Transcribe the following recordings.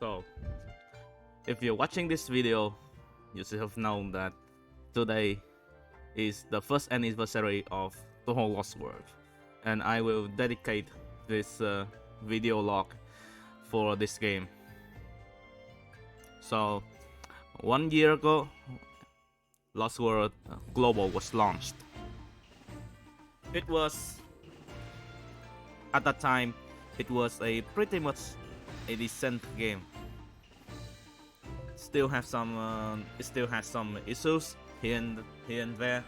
So, if you're watching this video, you should have known that today is the first anniversary of Touhou LostWord, and I will dedicate this video log for this game. So, 1 year ago, LostWord Global was launched. It was, at that time, it was a pretty much a decent game. It still has some issues here and there,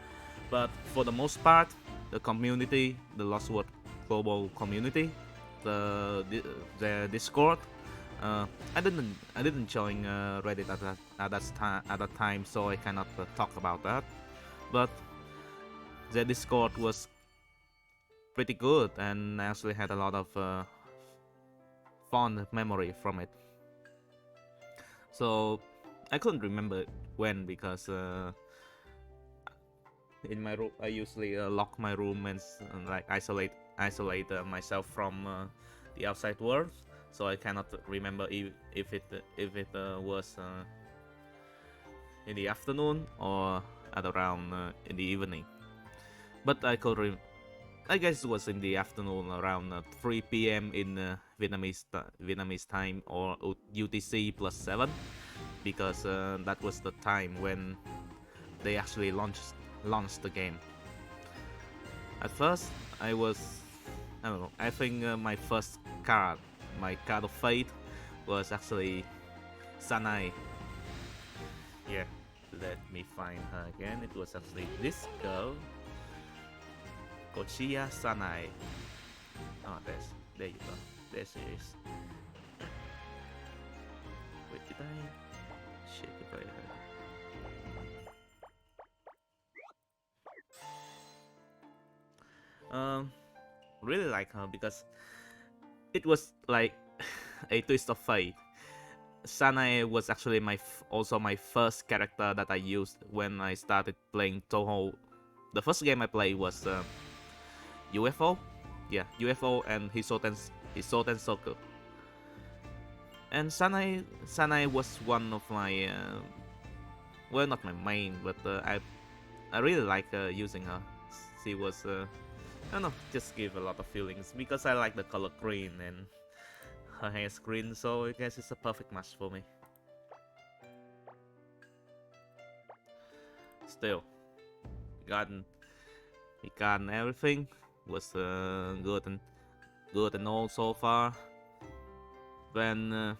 but for the most part, the community, the LostWord Global community, the Discord. I didn't join Reddit at that time, so I cannot talk about that. But the Discord was pretty good, and I actually had a lot of fond memory from it. So I couldn't remember when, because in my room I usually lock my room and like isolate myself from the outside world. So I cannot remember if it was in the afternoon or at around in the evening. But I guess it was in the afternoon, around 3 p.m. in Vietnamese time, or UTC +7, because that was the time when they actually launched the game. At first, I don't know. I think my card of fate was actually Sanai. Yeah, let me find her again. It was actually this girl, Kochiya Sanai. Oh, there you go. There she is. Wait, did I? Shit, if I really like her because it was like a twist of fate. Sanae was actually also my first character that I used when I started playing Touhou. The first game I played was UFO, yeah, UFO and Hisoten Soku. And Sanae was one of my, well, not my main, but I really like using her. She was, I don't know, just give a lot of feelings because I like the color green and her hair is green, so I guess it's a perfect match for me. Still, we gotten everything. Was good and all so far. When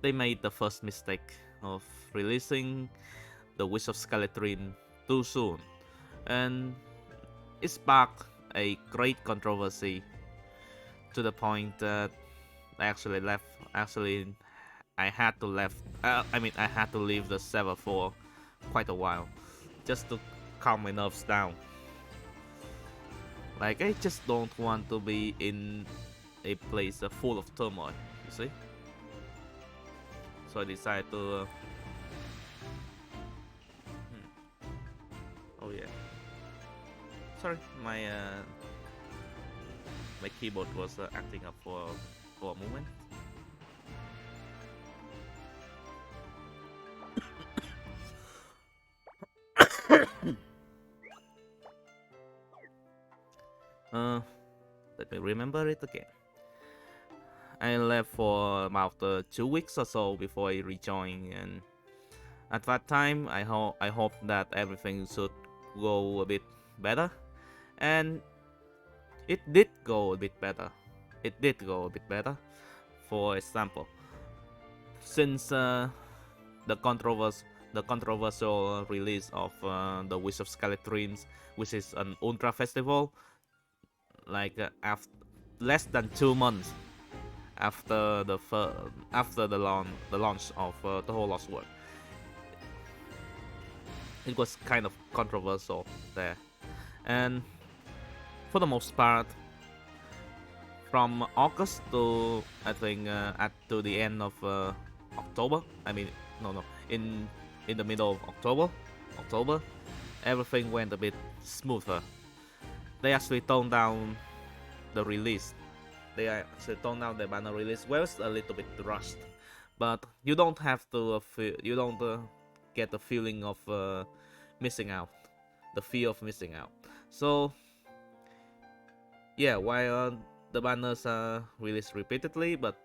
they made the first mistake of releasing the Wish of Skeleton too soon, and it sparked a great controversy to the point that I actually left. Actually, I had to I had to leave the server for quite a while, just to calm my nerves down. Like, I just don't want to be in a place full of turmoil, you see? So I decided to... Oh yeah. Sorry, my keyboard was acting up for a moment. Let me remember it again. I left for about 2 weeks or so before I rejoined, and at that time I hope that everything should go a bit better, and it did go a bit better. For example, since the controversial release of the Wish of Skeletrines, which is an Ultra Festival, like after less than 2 months after the launch of the whole LostWord, it was kind of controversial there, and for the most part, from August to I think to the end of October. I mean, no, in the middle of October, everything went a bit smoother. They actually toned down the release they actually toned down the banner release was a little bit rushed, but you don't have to you don't get the feeling of missing out, the fear of missing out. So yeah, while the banners are released repeatedly, but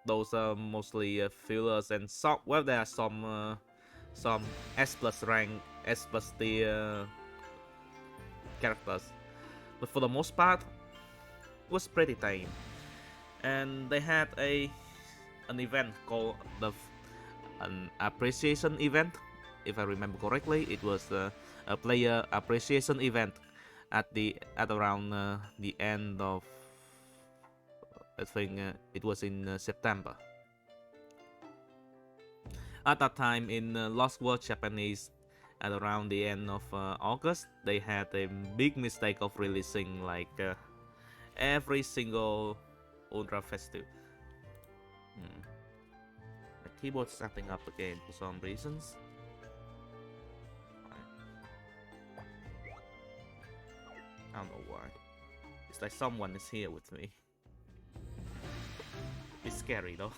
those are mostly fillers, and some, well, there are some S plus rank, S plus tier characters, but for the most part it was pretty tame. And they had an event called an appreciation event, if I remember correctly. It was a player appreciation event at around the end of, I think it was in September. At that time in LostWord Japanese, at around the end of August, they had a big mistake of releasing like every single Ultra Festive. The keyboard's acting up again for some reasons. I don't know why. It's like someone is here with me. It's scary though.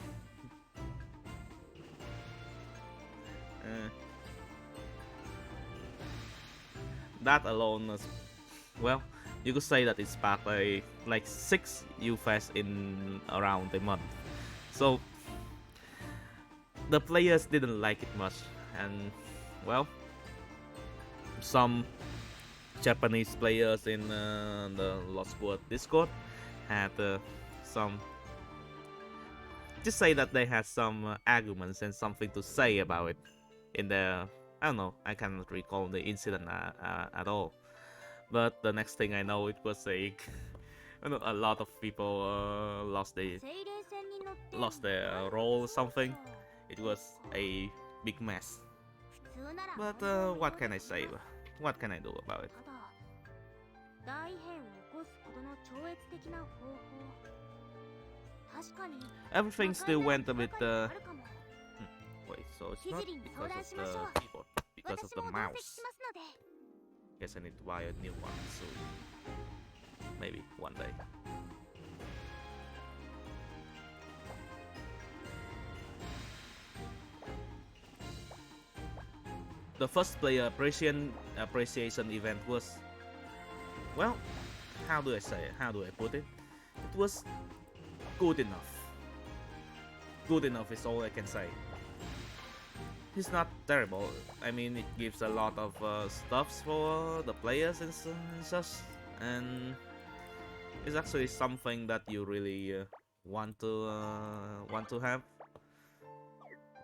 That alone is, well, you could say that it sparked like 6 U-Fest in around a month. So the players didn't like it much, and well, some Japanese players in the LostWord Discord had some, just say that they had some arguments and something to say about it in their, I don't know, I cannot recall the incident at all. But the next thing I know, it was a a lot of people lost their role or something. It was a big mess. But what can I say? What can I do about it? Everything still went a bit wait, so it's not because of the keyboard, because of the mouse. Guess I need to buy a new one soon. Maybe one day. The first player appreciation event was, well, how do I say it? How do I put it? It was good enough. Good enough is all I can say. It's not terrible. I mean, it gives a lot of stuffs for the players and such, and it's actually something that you really want to have.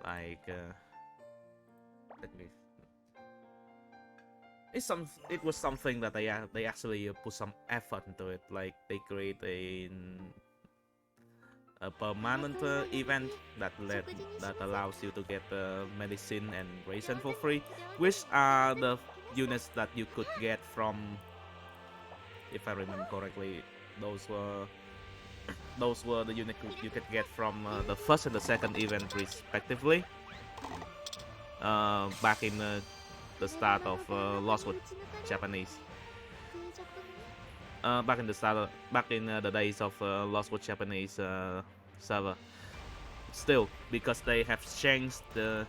Like, let me. It was something that they actually put some effort into it. Like they create a permanent event that allows you to get medicine and ration for free, which are the units that you could get from, if I remember correctly, those were the units you could get from the first and the second event respectively, back in the start of LostWord Japanese. Back in the days of LostWord Japanese server. Still, because they have changed the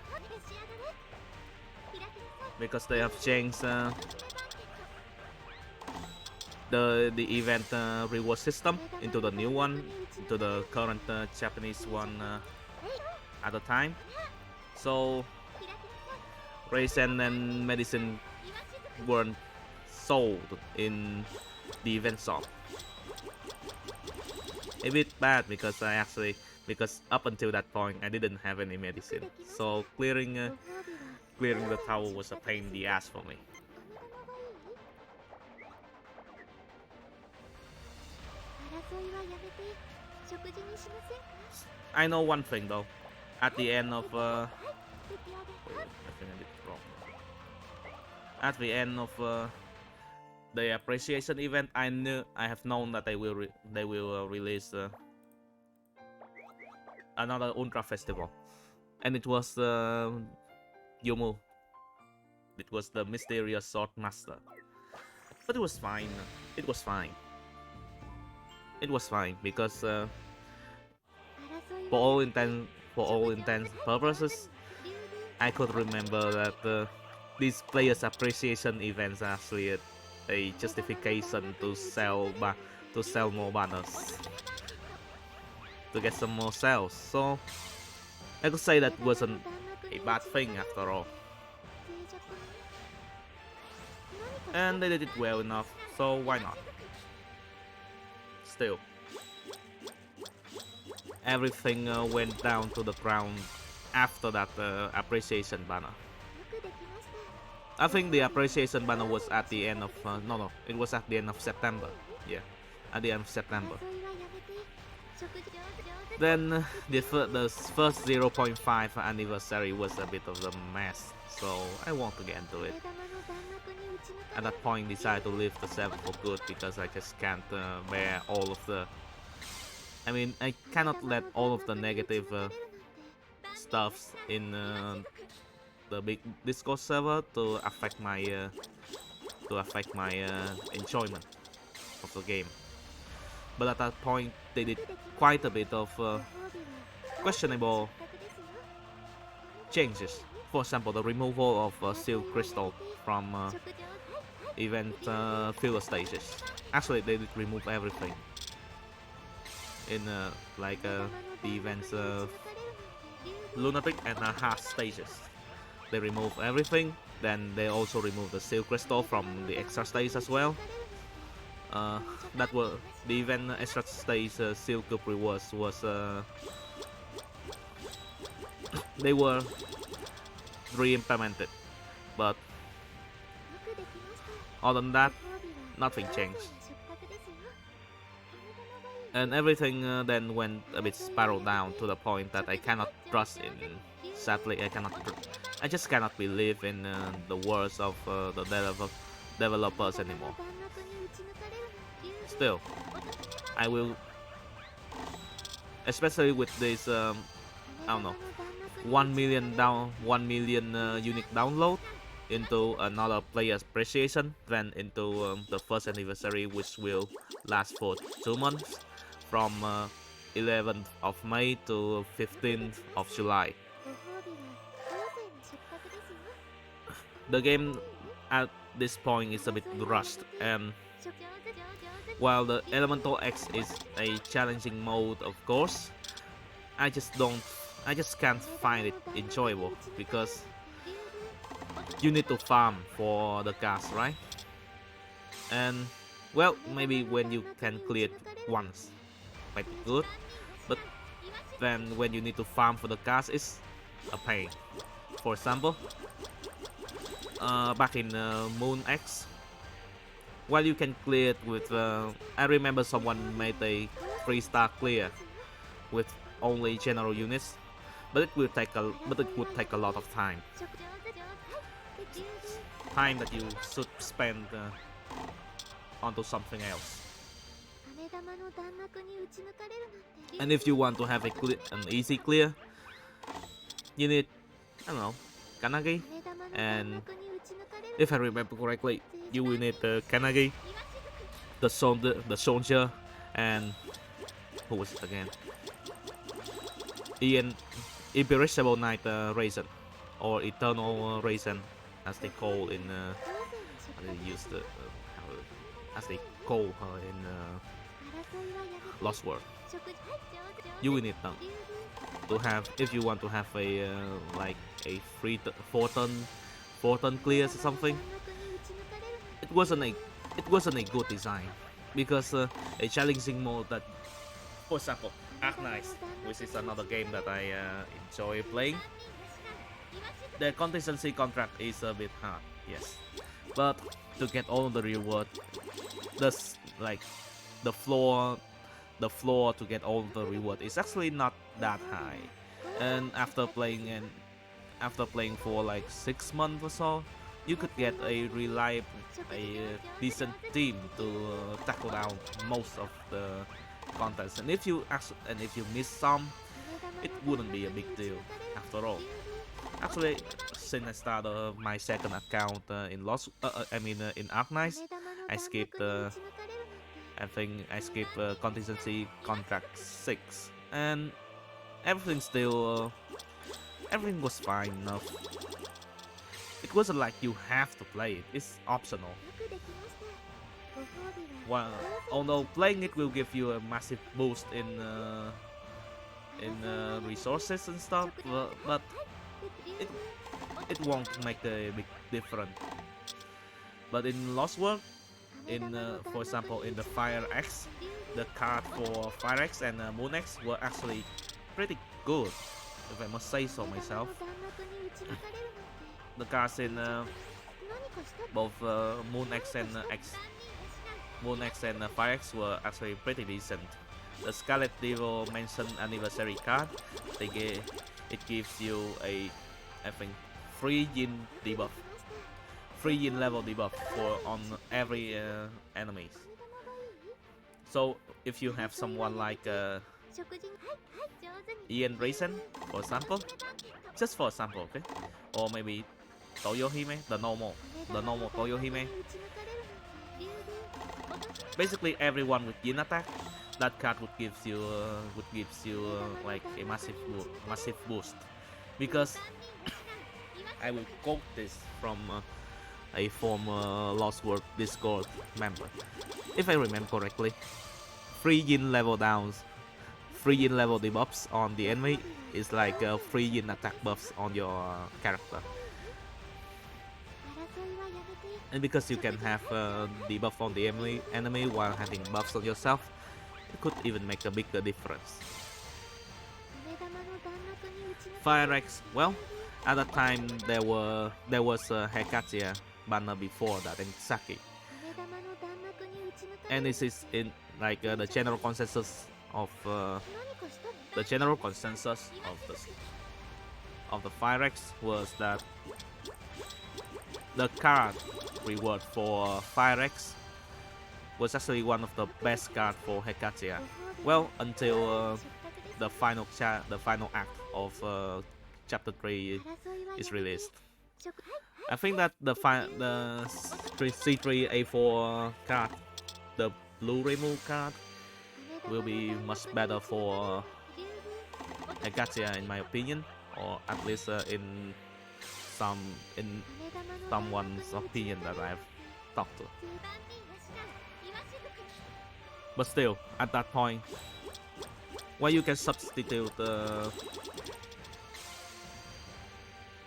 the event reward system into the new one, to the current Japanese one at the time. So ration and medicine weren't sold in the event shop. A bit bad because because up until that point I didn't have any medicine, so clearing the tower was a pain in the ass for me. I know one thing though. At the end of wait, I think I did it wrong. At the end of the appreciation event, I have known that they will release another Ultra Festival, and it was Yomu. It was the mysterious sword master, but it was fine. It was fine. it was fine because for all intents purposes, I could remember that these players' appreciation events are actually a justification to sell more banners to get some more sales. So I could say that wasn't a bad thing after all. And they did it well enough, so why not? Still, everything went down to the ground after that appreciation banner. I think the appreciation banner was at the end of no, it was at the end of September. Yeah, at the end of September. Then the first 0.5 anniversary was a bit of a mess, so I want to get into it. At that point, decided to leave the server for good because I just can't bear all of the. I mean, I cannot let all of the negative stuffs in the big Discord server to affect my enjoyment of the game. But at that point, they did quite a bit of questionable changes. For example, the removal of seal crystal from event filler stages. Actually, they did remove everything in like the events lunatic and hard stages. They remove everything. Then they also remove the seal crystal from the extra stage as well. That were the event extra stage seal cube rewards was they were re-implemented, but other than that, nothing changed. And everything then went a bit spiral down to the point that I cannot trust in. Sadly, I just cannot believe in the words of the developers anymore. Still, I will, especially with this I don't know, 1 million unique download into another player's appreciation, then into the first anniversary, which will last for 2 months, from 11th of May to 15th of July. The game at this point is a bit rushed, and while the Elemental X is a challenging mode, of course, I just can't find it enjoyable because you need to farm for the gas, right? And well, maybe when you can clear it once, might be good, but then when you need to farm for the gas, it's a pain. For example, back in Moon X, while you can clear it with, I remember someone made a 3-star clear with only general units, but it would take a lot of time. Time that you should spend onto something else. And if you want to have an easy clear, you need, I don't know, Kanagi, and if I remember correctly, you will need the Kanagi, the soldier, and who was it again? Ian, Imperishable Knight Raisin, or Eternal Raisin, as they call in as they call her in LostWord. You will need them to have if you want to have a like a 4-turn clears or something. It wasn't a good design because a challenging mode that, for example, Arknights, which is another game that I enjoy playing. The contingency contract is a bit hard, yes, but to get all the reward, that's like the floor to get all the reward is actually not that high. And after playing for like 6 months or so, you could get a decent team to tackle down most of the contents. And if you miss some, it wouldn't be a big deal after all. Actually, since I started my second account in Arknights, I think I skipped contingency contract 6, and everything still everything was fine enough. It wasn't like you have to play it; it's optional. Well, although playing it will give you a massive boost in resources and stuff, but it it won't make a big difference. But in Lost World, in for example in the Fire X, the card for Fire X and Moon X were actually pretty good, if I must say so myself. The cards in both Moon X and Fire X were actually pretty decent. The Scarlet Devil mentioned anniversary card, it gives you a, I think, 3 yin debuff, 3 yin level debuff for on every enemies. So if you have someone like Ian Raisin, for example, just for example, okay, or maybe Toyohime, the normal Toyohime. Basically, everyone with yin attack, that card would gives you like a massive boost. Because I will quote this from a former Lost World Discord member. If I remember correctly, 3 yin level downs, 3 yin level debuffs on the enemy is like 3 yin attack buffs on your character. And because you can have debuff on the enemy while having buffs on yourself, it could even make a bigger difference. Fire X, well, at the time there was Hekatia banner before that and Saki. And this is in like the general consensus of the Fire X was that the card reward for Fire X was actually one of the best cards for Hekatia. Well, until the final act of chapter 3 is released. I think that the C3A4 card, the blue remove card, will be much better for Hekatia in my opinion, or at least in someone's opinion that I've talked to. But still, at that point, where you can substitute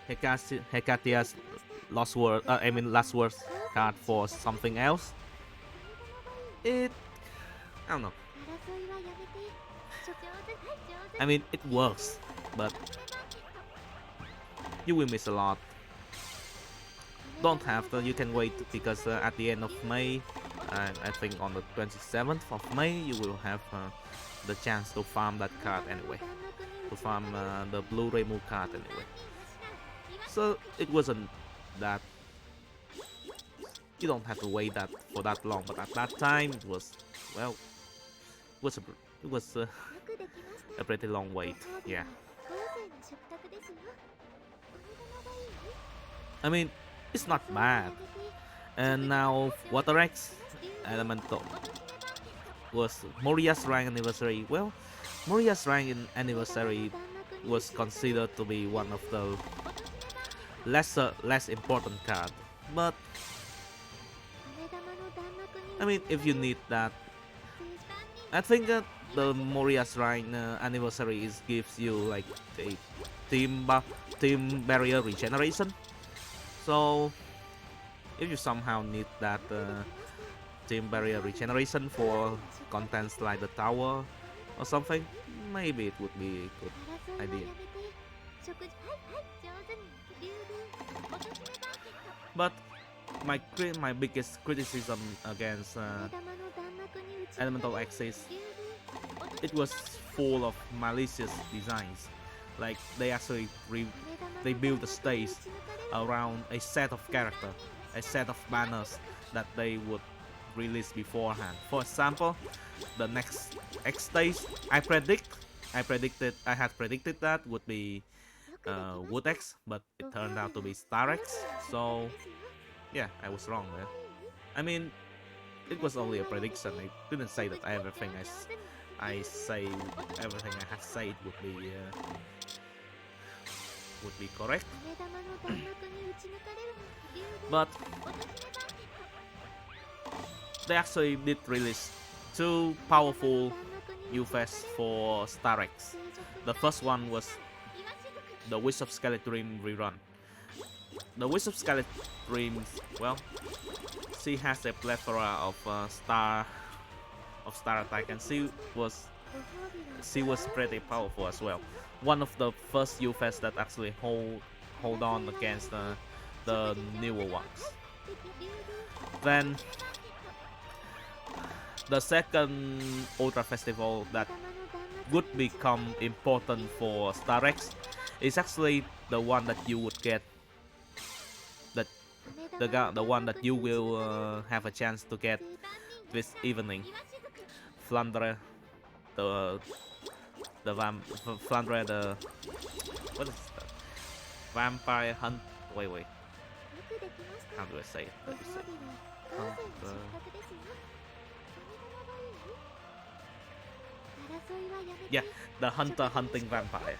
Hekatia's Last Word card for something else, I don't know. I mean, it works, but you will miss a lot. Don't have to, you can wait, because at the end of May, I think on the 27th of May, you will have the chance to farm that card anyway. To farm the blue remove card anyway. So it wasn't that, you don't have to wait for that long, but at that time it was, well, it was a pretty long wait, yeah. I mean, it's not bad. And now Water X Elemental was Moria's rank anniversary. Well, Moria's rank anniversary was considered to be one of the less important card, but I mean, if you need that, I think that the Moria's rank anniversary gives you like a team barrier regeneration. So if you somehow need that team barrier regeneration for contents like the tower or something, maybe it would be a good idea. But my biggest criticism against Elemental X is it was full of malicious designs. Like they actually they built the stage around a set of characters, a set of banners that they would release beforehand. For example, the next X stage, I had predicted that would be Wood X, but it turned out to be Star X. So yeah, I was wrong there. I mean, it was only a prediction. I didn't say that everything I say everything I have said would be correct. But they actually did release two powerful UFS for Star X. The first one was the Wish of Skeleton rerun. The Wish of Skeleton, well, she has a plethora of star attack, and she was pretty powerful as well. One of the first UFS that actually hold on against the newer ones. Then the second Ultra Festival that would become important for Star X is actually the one that you would get, the one that you will have a chance to get this evening. Flandre, Flandre, what is that? Vampire hunt. Wait. How do I say it? Let me see. Yeah, the hunter hunting vampire.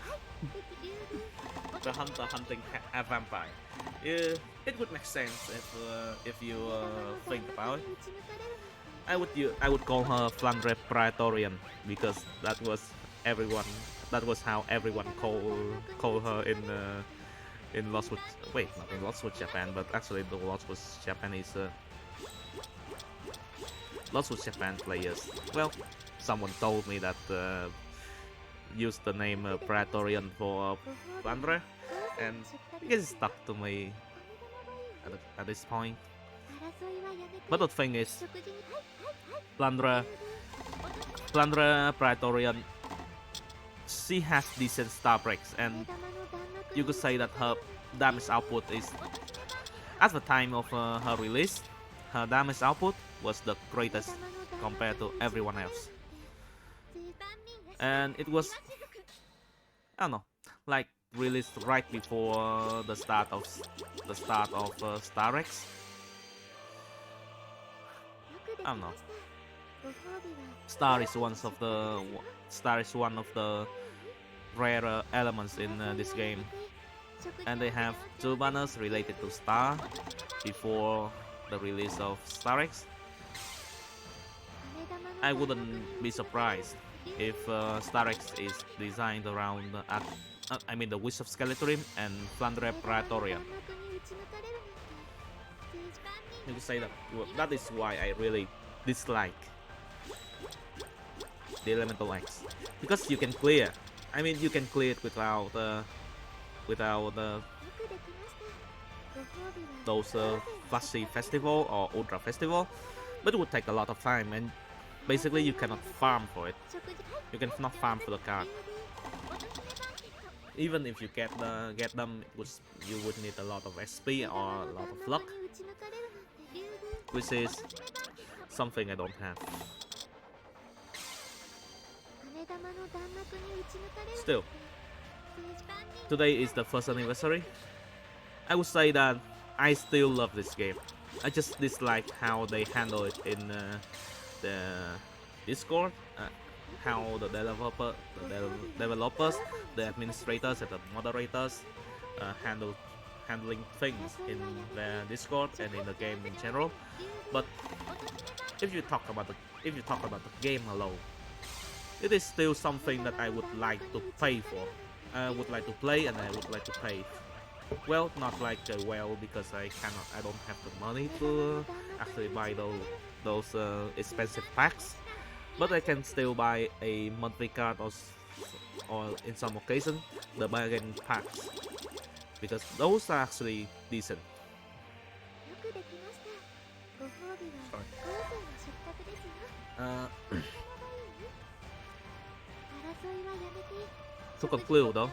The hunter hunting a vampire. It would make sense if you think about it. I would call her Flandre Praetorian, because that was how everyone call her in LostWord. Wait, not in LostWord Japan, but actually the LostWord Japan is LostWord Japan players. Well, someone told me that use the name Praetorian for Flandre, and it stuck to me at this point. But the thing is, Flandre Praetorian, she has decent star breaks, and you could say that her damage output is, at the time of her release, her damage output was the greatest compared to everyone else. And it was, I don't know, like released right before the start of Star X. I don't know. Star is one of the rare elements in this game, and they have two banners related to Star before the release of Star X. I wouldn't be surprised if Star X is designed around the Wish of Skeleton and Flandre Praetorian. You could say that that is why I really dislike the Elemental X, because you can clear. I mean, you can clear it without those flashy festival or ultra festival, but it would take a lot of time, and basically you cannot farm for it. You cannot farm for the card. Even if you get them, you would need a lot of XP or a lot of luck, which is something I don't have. Still, today is the first anniversary. I would say that I still love this game. I just dislike how they handle it in the Discord, how the developers, the administrators, and the moderators handling things in the Discord and in the game in general. But if you talk about the game alone, it is still something that I would like to pay for. I would like to play, and I would like to pay. Well, not like because I don't have the money to actually buy those expensive packs, but I can still buy a monthly card or in some occasion the bargain packs, because those are actually decent. To conclude though,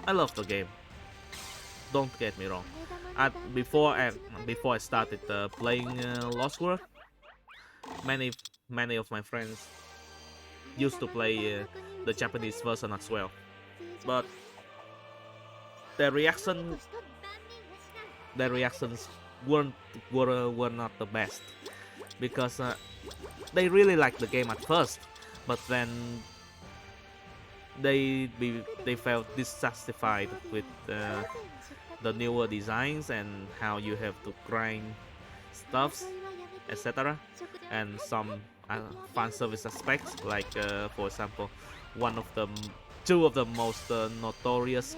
I love the game. Don't get me wrong. Before I started playing LostWord, many of my friends used to play the Japanese version as well, but their reactions weren't were not the best, because they really liked the game at first, but then they felt dissatisfied with the newer designs and how you have to grind stuffs, etc., and some fan service aspects, like for example, one of the two of the most notorious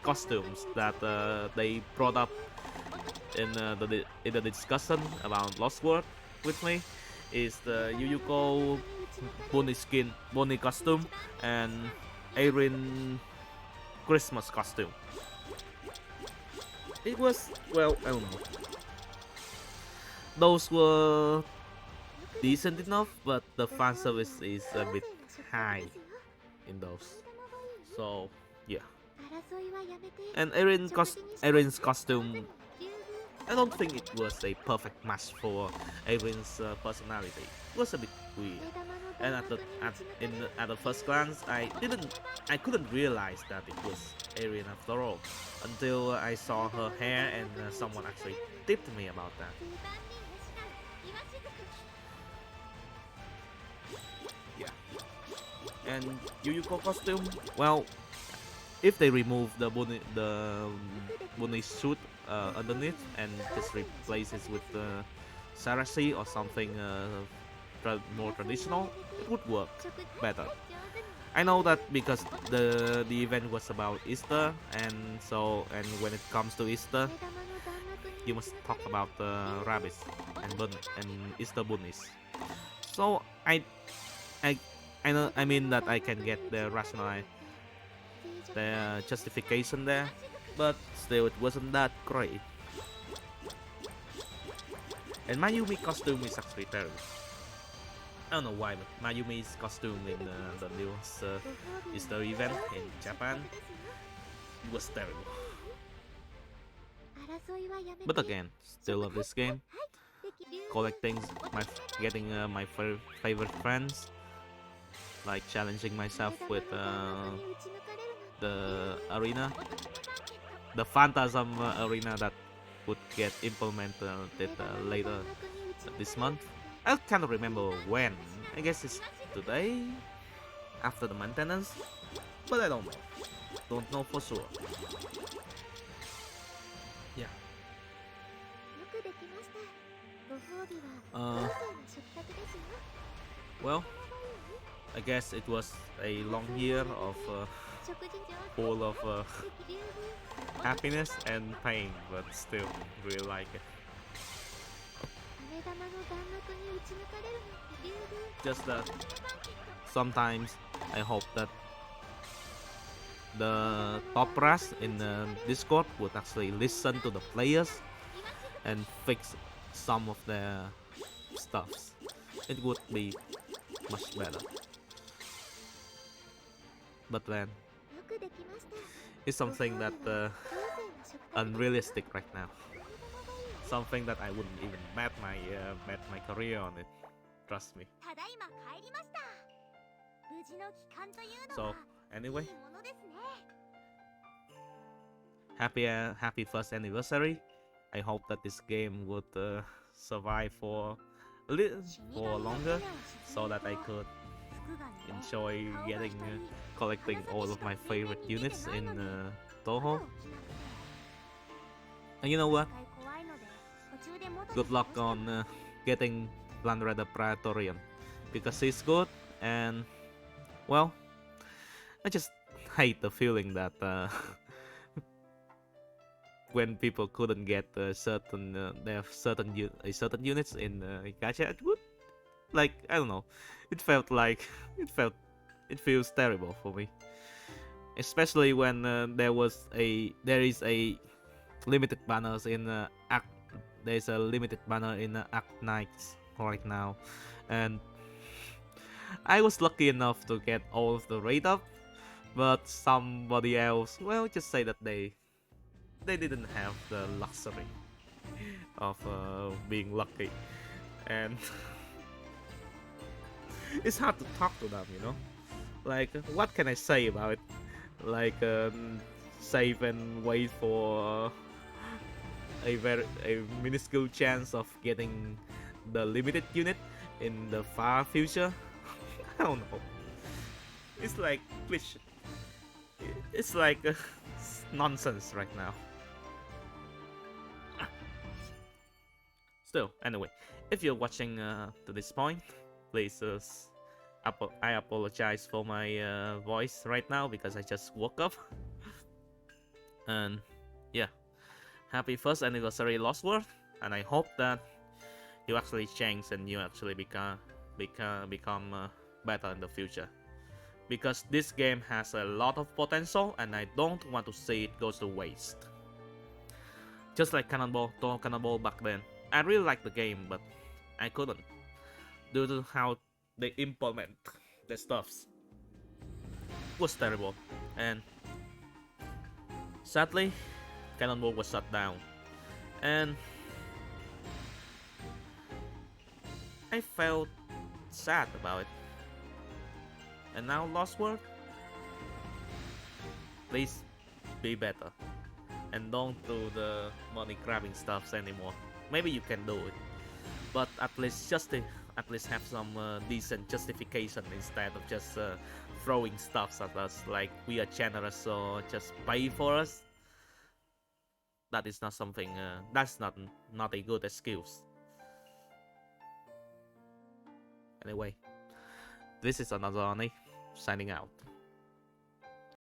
costumes that they brought up in the discussion about LostWord with me is the Yuyuko bunny costume and Erin Christmas costume. It was, well, I don't know. Those were decent enough, but the fan service is a bit high in those. So yeah. And Erin's costume, I don't think it was a perfect match for Erin's personality. It was a bit weird, and at the first glance, I couldn't realize that it was Erin after all, until I saw her hair and someone actually tipped me about that. Yeah. And Yuyuko costume, well, if they remove the bunny suit underneath and just replace it with Sarasi or something more traditional, it would work better. I know that because the event was about Easter, and when it comes to Easter, you must talk about rabbits and Easter bunnies. So I know, I mean that I can get the justification there, but still it wasn't that great. And Mayumi costume is actually terrible. I don't know why, but Mayumi's costume in the newest Easter event in Japan was terrible. But again, still love this game. Collecting getting my favorite friends, like challenging myself with the arena, the Phantasm arena that would get implemented later this month. I can't remember when. I guess it's today, after the maintenance, but I don't know. Don't know for sure. Yeah. Well, I guess it was a long year of full of happiness and pain, but still really like it. Just that sometimes I hope that the top brass in Discord would actually listen to the players and fix some of their stuffs. It would be much better. But then it's something that unrealistic right now. Something that I wouldn't even bet my career on it. Trust me. So anyway, happy first anniversary. I hope that this game would survive for a little longer, so that I could enjoy collecting all of my favorite units in Touhou. And you know what? Good luck on getting Landreda Praetorian, because he's good, and well, I just hate the feeling that when people couldn't get certain units in gacha, it would, like, I don't know, it feels terrible for me, especially when there is a limited banners in there's a limited banner in Act Nights right now, and I was lucky enough to get all of the raid up, but somebody else, well, just say that they didn't have the luxury of being lucky, and it's hard to talk to them, you know. Like, what can I say about it? Like, save and wait for a minuscule chance of getting the limited unit in the far future. I don't know. It's like glitch. It's like nonsense right now. Still, anyway, if you're watching to this point, please I apologize for my voice right now because I just woke up. And yeah, happy first anniversary LostWord, and I hope that you actually change and you actually become better in the future. Because this game has a lot of potential and I don't want to see it goes to waste. Just like Touhou Cannonball back then. I really liked the game, but I couldn't due to how they implement the stuffs. It was terrible, and sadly, Cannonball was shut down, and I felt sad about it. And now LostWord, please be better and don't do the money grabbing stuffs anymore. Maybe you can do it, but at least have some decent justification instead of just throwing stuffs at us like we are generous, so just pay for us. That is not something. That's not a good excuse. Anyway, this is another Oni signing out.